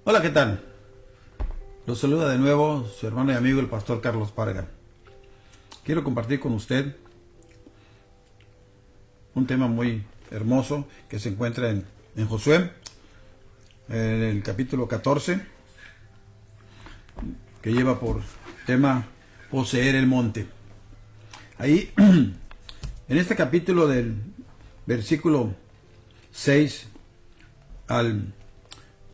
Hola, ¿qué tal? Los saluda de nuevo su hermano y amigo el pastor Carlos Parga. Quiero compartir con usted un tema muy hermoso que se encuentra en Josué, en el capítulo 14, que lleva por tema poseer el monte. Ahí, en este capítulo del versículo 6 al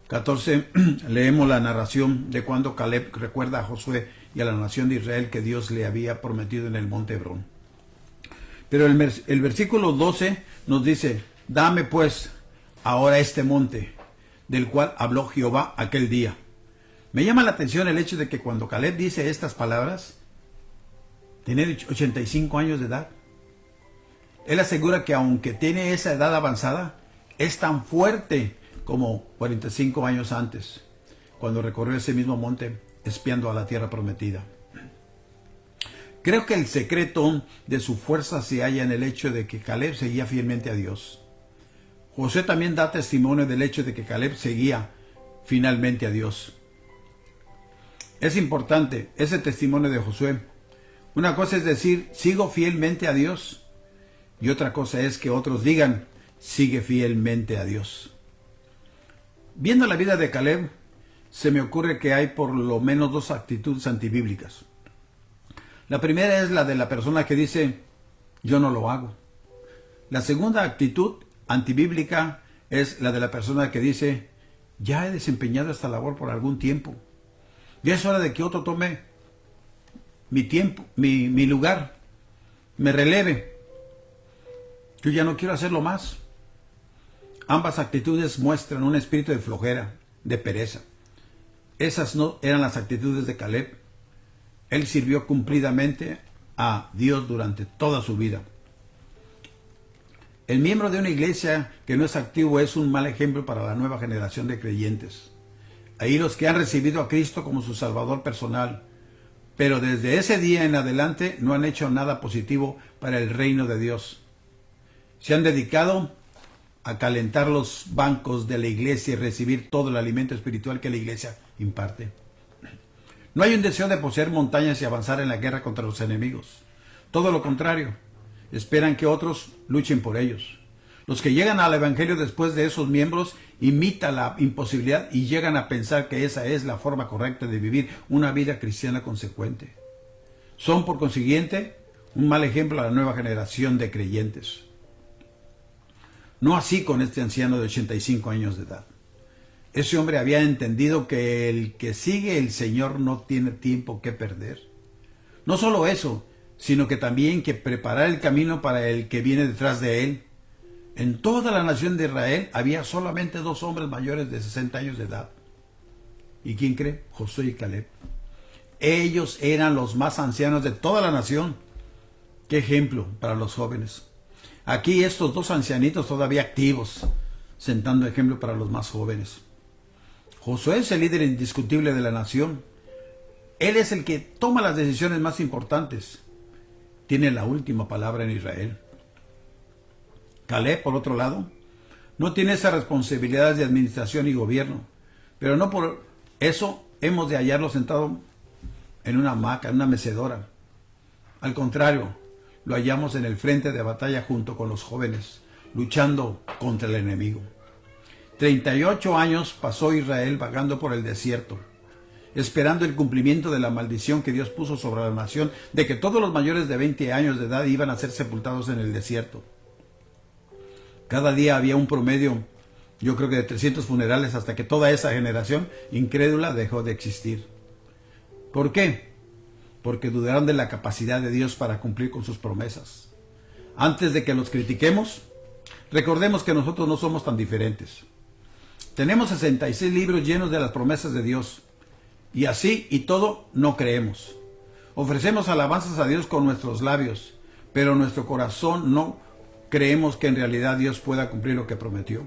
14, leemos la narración de cuando Caleb recuerda a Josué y a la nación de Israel que Dios le había prometido en el monte Hebrón. Pero el versículo 12 nos dice: dame pues ahora este monte, del cual habló Jehová aquel día. Me llama la atención el hecho de que cuando Caleb dice estas palabras, tiene 85 años de edad. Él asegura que aunque tiene esa edad avanzada, es tan fuerte como 45 años antes, cuando recorrió ese mismo monte espiando a la tierra prometida. Creo que el secreto de su fuerza se halla en el hecho de que Caleb seguía fielmente a Dios. Josué también da testimonio del hecho de que Caleb seguía finalmente a Dios. Es importante ese testimonio de Josué. Una cosa es decir, sigo fielmente a Dios, y otra cosa es que otros digan, sigue fielmente a Dios. Viendo la vida de Caleb, se me ocurre que hay por lo menos dos actitudes antibíblicas. La primera es la de la persona que dice, yo no lo hago. La segunda actitud antibíblica es la de la persona que dice, ya he desempeñado esta labor por algún tiempo. Ya es hora de que otro tome mi tiempo, mi lugar, me releve. Yo ya no quiero hacerlo más. Ambas actitudes muestran un espíritu de flojera, de pereza. Esas no eran las actitudes de Caleb. Él sirvió cumplidamente a Dios durante toda su vida. El miembro de una iglesia que no es activo es un mal ejemplo para la nueva generación de creyentes. Ahí los que han recibido a Cristo como su Salvador personal, pero desde ese día en adelante no han hecho nada positivo para el reino de Dios. Se han dedicado a calentar los bancos de la iglesia y recibir todo el alimento espiritual que la iglesia imparte. No hay un deseo de poseer montañas y avanzar en la guerra contra los enemigos. Todo lo contrario, esperan que otros luchen por ellos. Los que llegan al evangelio después de esos miembros imitan la imposibilidad y llegan a pensar que esa es la forma correcta de vivir una vida cristiana consecuente. Son, por consiguiente, un mal ejemplo a la nueva generación de creyentes. No así con este anciano de 85 años de edad. Ese hombre había entendido que el que sigue el Señor no tiene tiempo que perder. No solo eso, sino que también que preparar el camino para el que viene detrás de él. En toda la nación de Israel había solamente dos hombres mayores de 60 años de edad. ¿Y quién cree? Josué y Caleb. Ellos eran los más ancianos de toda la nación. ¡Qué ejemplo para los jóvenes! Aquí estos dos ancianitos todavía activos, sentando ejemplo para los más jóvenes. Josué es el líder indiscutible de la nación. Él es el que toma las decisiones más importantes. Tiene la última palabra en Israel. Caleb, por otro lado, no tiene esas responsabilidades de administración y gobierno, pero no por eso hemos de hallarlo sentado en una hamaca, en una mecedora. Al contrario, lo hallamos en el frente de batalla junto con los jóvenes, luchando contra el enemigo. 38 años pasó Israel vagando por el desierto, esperando el cumplimiento de la maldición que Dios puso sobre la nación, de que todos los mayores de 20 años de edad iban a ser sepultados en el desierto. Cada día había un promedio, yo creo que de 300 funerales, hasta que toda esa generación incrédula dejó de existir. ¿Por qué? Porque dudaron de la capacidad de Dios para cumplir con sus promesas. Antes de que los critiquemos, recordemos que nosotros no somos tan diferentes. Tenemos 66 libros llenos de las promesas de Dios, y así y todo no creemos. Ofrecemos alabanzas a Dios con nuestros labios, pero en nuestro corazón no creemos que en realidad Dios pueda cumplir lo que prometió.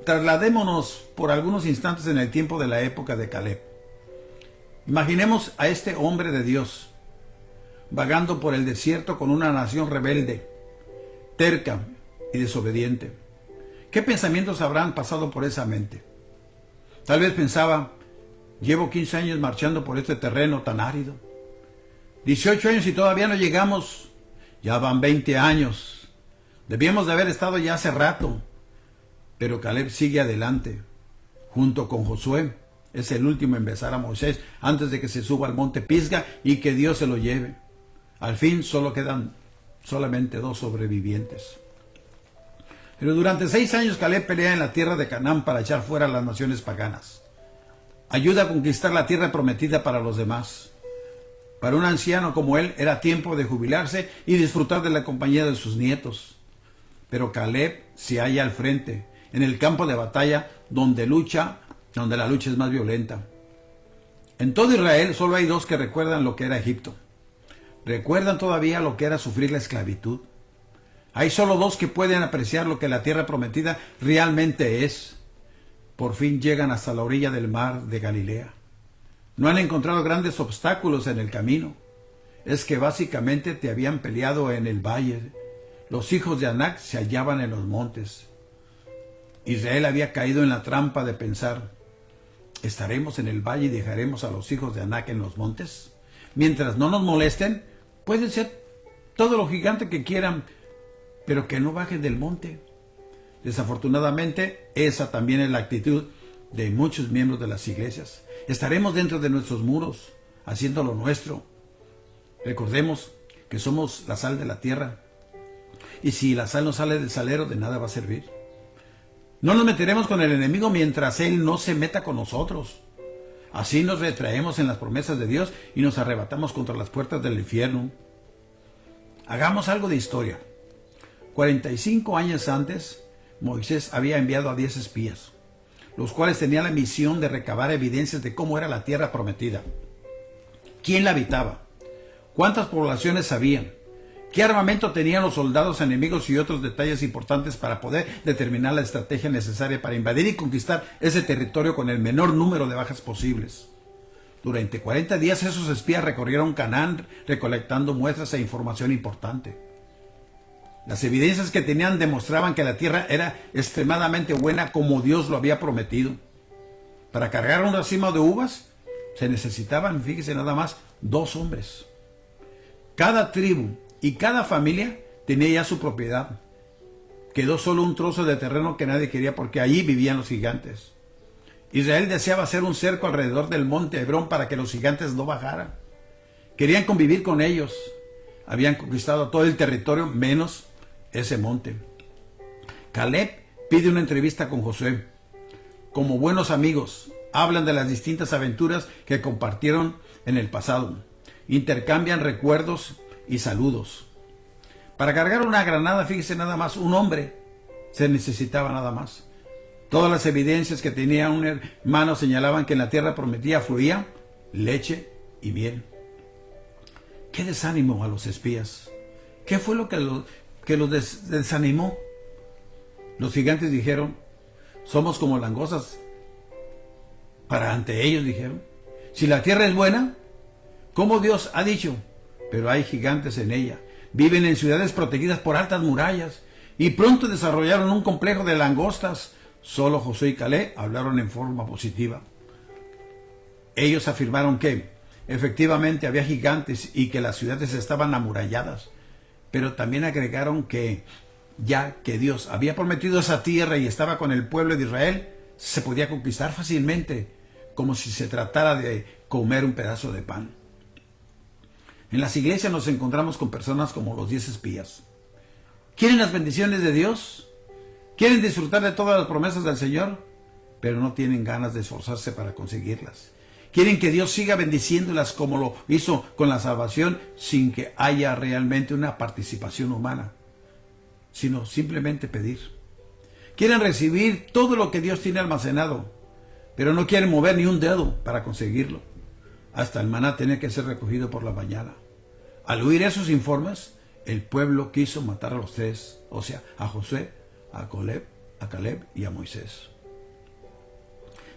Trasladémonos por algunos instantes en el tiempo de la época de Caleb. Imaginemos a este hombre de Dios vagando por el desierto con una nación rebelde, terca y desobediente, ¿Qué pensamientos habrán pasado por esa mente? Tal vez pensaba, llevo 15 años marchando por este terreno tan árido. 18 años y todavía no llegamos. Ya van 20 años. Debíamos de haber estado ya hace rato. Pero Caleb sigue adelante, junto con Josué. Es el último en besar a Moisés antes de que se suba al monte Pisga y que Dios se lo lleve. Al fin solo quedan solamente 2 sobrevivientes. Pero durante 6 años Caleb pelea en la tierra de Canaán para echar fuera a las naciones paganas. Ayuda a conquistar la tierra prometida para los demás. Para un anciano como él era tiempo de jubilarse y disfrutar de la compañía de sus nietos. Pero Caleb se halla al frente, en el campo de batalla donde la lucha es más violenta. En todo Israel solo hay 2 que recuerdan lo que era Egipto. Recuerdan todavía lo que era sufrir la esclavitud. Hay solo 2 que pueden apreciar lo que la tierra prometida realmente es. Por fin llegan hasta la orilla del mar de Galilea. No han encontrado grandes obstáculos en el camino. Es que básicamente te habían peleado en el valle. Los hijos de Anac se hallaban en los montes. Israel había caído en la trampa de pensar, ¿estaremos en el valle y dejaremos a los hijos de Anac en los montes? Mientras no nos molesten, pueden ser todo lo gigante que quieran, pero que no bajen del monte. Desafortunadamente, esa también es la actitud de muchos miembros de las iglesias. Estaremos dentro de nuestros muros, haciendo lo nuestro. Recordemos que somos la sal de la tierra. Y si la sal no sale del salero, de nada va a servir. No nos meteremos con el enemigo mientras él no se meta con nosotros. Así nos retraemos en las promesas de Dios y nos arrebatamos contra las puertas del infierno. Hagamos algo de historia. 45 años antes, Moisés había enviado a 10 espías, los cuales tenían la misión de recabar evidencias de cómo era la tierra prometida. ¿Quién la habitaba? ¿Cuántas poblaciones habían? ¿Qué armamento tenían los soldados enemigos y otros detalles importantes para poder determinar la estrategia necesaria para invadir y conquistar ese territorio con el menor número de bajas posibles? Durante 40 días esos espías recorrieron Canaán recolectando muestras e información importante. Las evidencias que tenían demostraban que la tierra era extremadamente buena como Dios lo había prometido. Para cargar un racimo de uvas se necesitaban, fíjese nada más, 2 hombres. Cada tribu y cada familia tenía ya su propiedad. Quedó solo un trozo de terreno que nadie quería porque allí vivían los gigantes. Israel deseaba hacer un cerco alrededor del monte Hebrón para que los gigantes no bajaran. Querían convivir con ellos. Habían conquistado todo el territorio menos ese monte. Caleb pide una entrevista con Josué. Como buenos amigos, hablan de las distintas aventuras que compartieron en el pasado. Intercambian recuerdos y saludos. Para cargar una granada, fíjese nada más, un hombre se necesitaba nada más. Todas las evidencias que tenía un hermano señalaban que en la tierra prometida fluía leche y miel. ¿Qué desánimo a los espías? ¿Qué fue lo que los desanimó? Los gigantes dijeron, somos como langostas. Para ante ellos dijeron, si la tierra es buena, como Dios ha dicho, pero hay gigantes en ella. Viven en ciudades protegidas por altas murallas y pronto desarrollaron un complejo de langostas. Solo Josué y Caleb hablaron en forma positiva. Ellos afirmaron que efectivamente había gigantes y que las ciudades estaban amuralladas, pero también agregaron que ya que Dios había prometido esa tierra y estaba con el pueblo de Israel, se podía conquistar fácilmente, como si se tratara de comer un pedazo de pan. En las iglesias nos encontramos con personas como los 10 espías. ¿Quieren las bendiciones de Dios? ¿Quieren disfrutar de todas las promesas del Señor? Pero no tienen ganas de esforzarse para conseguirlas. Quieren que Dios siga bendiciéndolas como lo hizo con la salvación, sin que haya realmente una participación humana, sino simplemente pedir. Quieren recibir todo lo que Dios tiene almacenado, pero no quieren mover ni un dedo para conseguirlo. Hasta el maná tiene que ser recogido por la mañana. Al oír esos informes, el pueblo quiso matar a los 3, o sea, a Josué, a Caleb y a Moisés.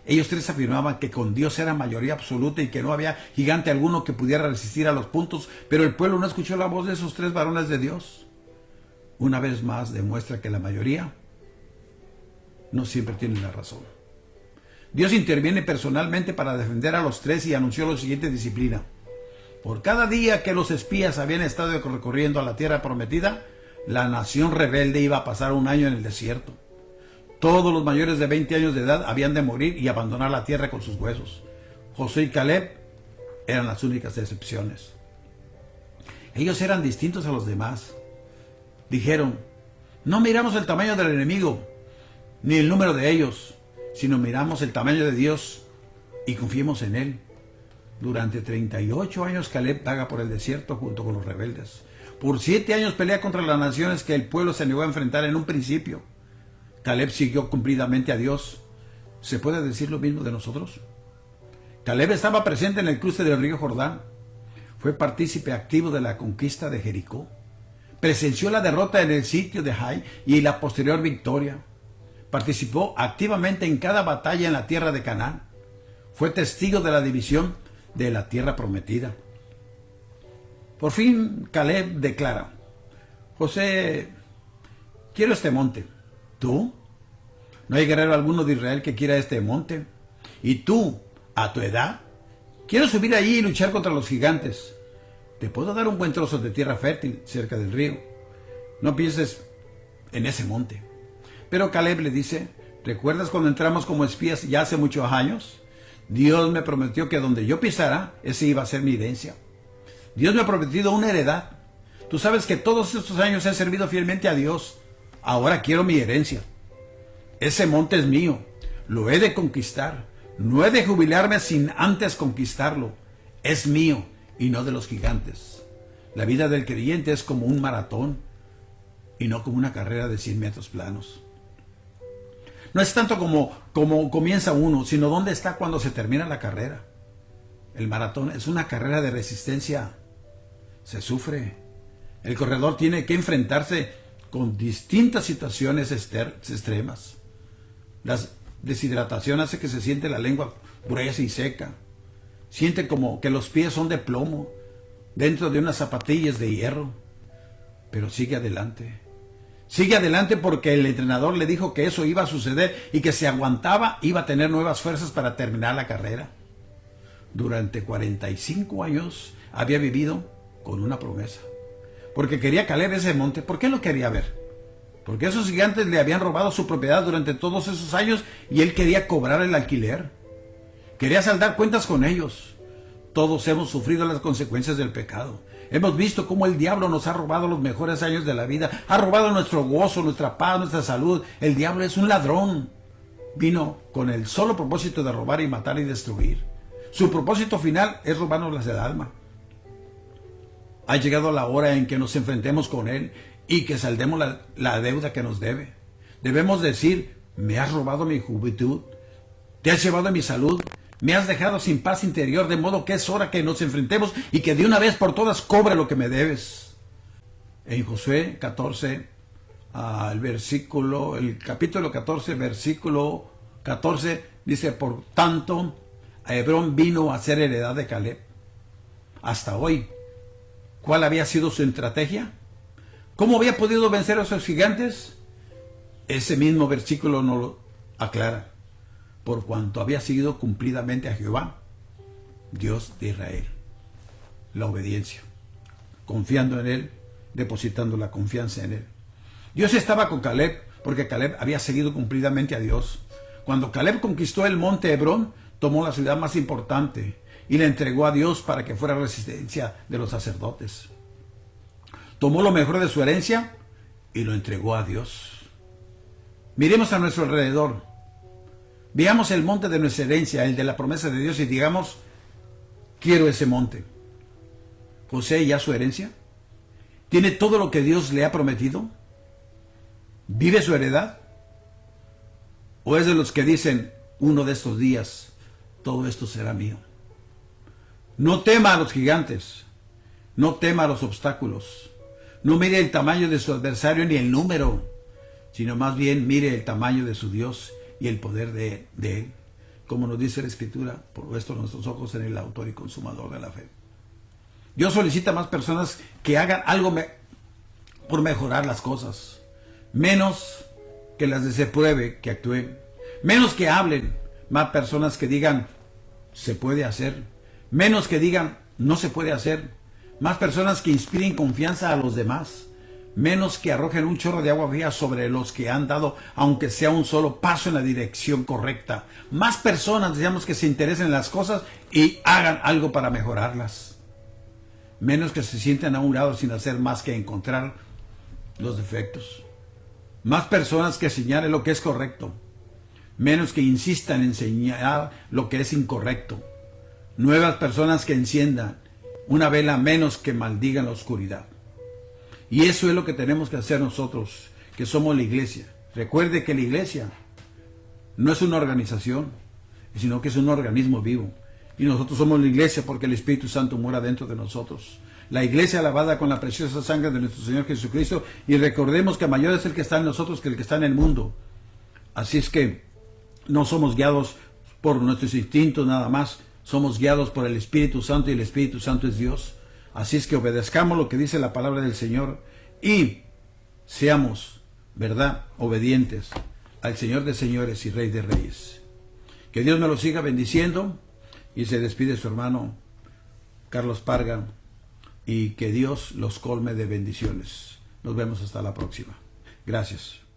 Ellos 3 afirmaban que con Dios era mayoría absoluta y que no había gigante alguno que pudiera resistir a los puntos, pero el pueblo no escuchó la voz de esos 3 varones de Dios. Una vez más demuestra que la mayoría no siempre tiene la razón. Dios interviene personalmente para defender a los tres y anunció la siguiente disciplina. Por cada día que los espías habían estado recorriendo a la tierra prometida, la nación rebelde iba a pasar un año en el desierto. Todos los mayores de 20 años de edad habían de morir y abandonar la tierra con sus huesos. Josué y Caleb eran las únicas excepciones. Ellos eran distintos a los demás. Dijeron, no miramos el tamaño del enemigo, ni el número de ellos, sino miramos el tamaño de Dios y confiemos en Él. Durante 38 años Caleb vaga por el desierto junto con los rebeldes. Por 7 años pelea contra las naciones que el pueblo se negó a enfrentar en un principio. Caleb siguió cumplidamente a Dios. ¿Se puede decir lo mismo de nosotros? Caleb estaba presente en el cruce del río Jordán. Fue partícipe activo de la conquista de Jericó. Presenció la derrota en el sitio de Hai y la posterior victoria. Participó activamente en cada batalla en la tierra de Canaán. Fue testigo de la división de la tierra prometida. Por fin Caleb declara, José, quiero este monte. ¿Tú? No hay guerrero alguno de Israel que quiera este monte. ¿Y tú, a tu edad? Quiero subir allí y luchar contra los gigantes. Te puedo dar un buen trozo de tierra fértil cerca del río. No pienses en ese monte. Pero Caleb le dice, ¿recuerdas cuando entramos como espías ya hace muchos años? Dios me prometió que donde yo pisara, ese iba a ser mi herencia. Dios me ha prometido una heredad. Tú sabes que todos estos años he servido fielmente a Dios. Ahora quiero mi herencia. Ese monte es mío. Lo he de conquistar. No he de jubilarme sin antes conquistarlo. Es mío y no de los gigantes. La vida del creyente es como un maratón y no como una carrera de 100 metros planos. No es tanto como comienza uno, sino dónde está cuando se termina la carrera. El maratón es una carrera de resistencia. Se sufre. El corredor tiene que enfrentarse con distintas situaciones extremas. La deshidratación hace que se siente la lengua gruesa y seca. Siente como que los pies son de plomo dentro de unas zapatillas de hierro. Pero sigue adelante. Sigue adelante porque el entrenador le dijo que eso iba a suceder y que si aguantaba iba a tener nuevas fuerzas para terminar la carrera. Durante 45 años había vivido con una promesa. Porque quería Caleb ese monte. ¿Por qué lo quería ver? Porque esos gigantes le habían robado su propiedad durante todos esos años y él quería cobrar el alquiler. Quería saldar cuentas con ellos. Todos hemos sufrido las consecuencias del pecado. Hemos visto cómo el diablo nos ha robado los mejores años de la vida. Ha robado nuestro gozo, nuestra paz, nuestra salud. El diablo es un ladrón. Vino con el solo propósito de robar y matar y destruir. Su propósito final es robarnos el alma. Ha llegado la hora en que nos enfrentemos con él y que saldemos la deuda que nos debe. Debemos decir, me has robado mi juventud, te has llevado mi salud, me has dejado sin paz interior, de modo que es hora que nos enfrentemos y que de una vez por todas cobre lo que me debes. En Josué 14, el capítulo 14, versículo 14, dice, por tanto, a Hebrón vino a ser heredad de Caleb. Hasta hoy, ¿cuál había sido su estrategia? ¿Cómo había podido vencer a esos gigantes? Ese mismo versículo nos lo aclara. Por cuanto había seguido cumplidamente a Jehová, Dios de Israel. La obediencia. Confiando en Él, depositando la confianza en Él. Dios estaba con Caleb porque Caleb había seguido cumplidamente a Dios. Cuando Caleb conquistó el monte Hebrón, tomó la ciudad más importante y la entregó a Dios para que fuera residencia de los sacerdotes. Tomó lo mejor de su herencia y lo entregó a Dios. Miremos a nuestro alrededor. Veamos el monte de nuestra herencia, el de la promesa de Dios, y digamos, quiero ese monte. ¿Posee ya su herencia? ¿Tiene todo lo que Dios le ha prometido? ¿Vive su heredad? ¿O es de los que dicen, uno de estos días, todo esto será mío? No tema a los gigantes, no tema a los obstáculos, no mire el tamaño de su adversario ni el número, sino más bien mire el tamaño de su Dios y el poder de Él. Como nos dice la Escritura, por nuestros ojos en el autor y consumador de la fe. Dios solicita a más personas que hagan algo por mejorar las cosas, menos que las desapruebe, que actúen. Menos que hablen, más personas que digan, se puede hacer. Menos que digan, no se puede hacer. Más personas que inspiren confianza a los demás. Menos que arrojen un chorro de agua fría sobre los que han dado, aunque sea un solo paso en la dirección correcta. Más personas, digamos, que se interesen en las cosas y hagan algo para mejorarlas. Menos que se sientan a un lado sin hacer más que encontrar los defectos. Más personas que señalen lo que es correcto. Menos que insistan en señalar lo que es incorrecto. Nuevas personas que enciendan una vela menos que maldigan la oscuridad. Y eso es lo que tenemos que hacer nosotros, que somos la iglesia. Recuerde que la iglesia no es una organización, sino que es un organismo vivo. Y nosotros somos la iglesia porque el Espíritu Santo mora dentro de nosotros. La iglesia lavada con la preciosa sangre de nuestro Señor Jesucristo. Y recordemos que mayor es el que está en nosotros que el que está en el mundo. Así es que no somos guiados por nuestros instintos nada más. Somos guiados por el Espíritu Santo y el Espíritu Santo es Dios. Así es que obedezcamos lo que dice la palabra del Señor y seamos, ¿verdad?, obedientes al Señor de señores y Rey de reyes. Que Dios me lo siga bendiciendo y se despide su hermano Carlos Parga y que Dios los colme de bendiciones. Nos vemos hasta la próxima. Gracias.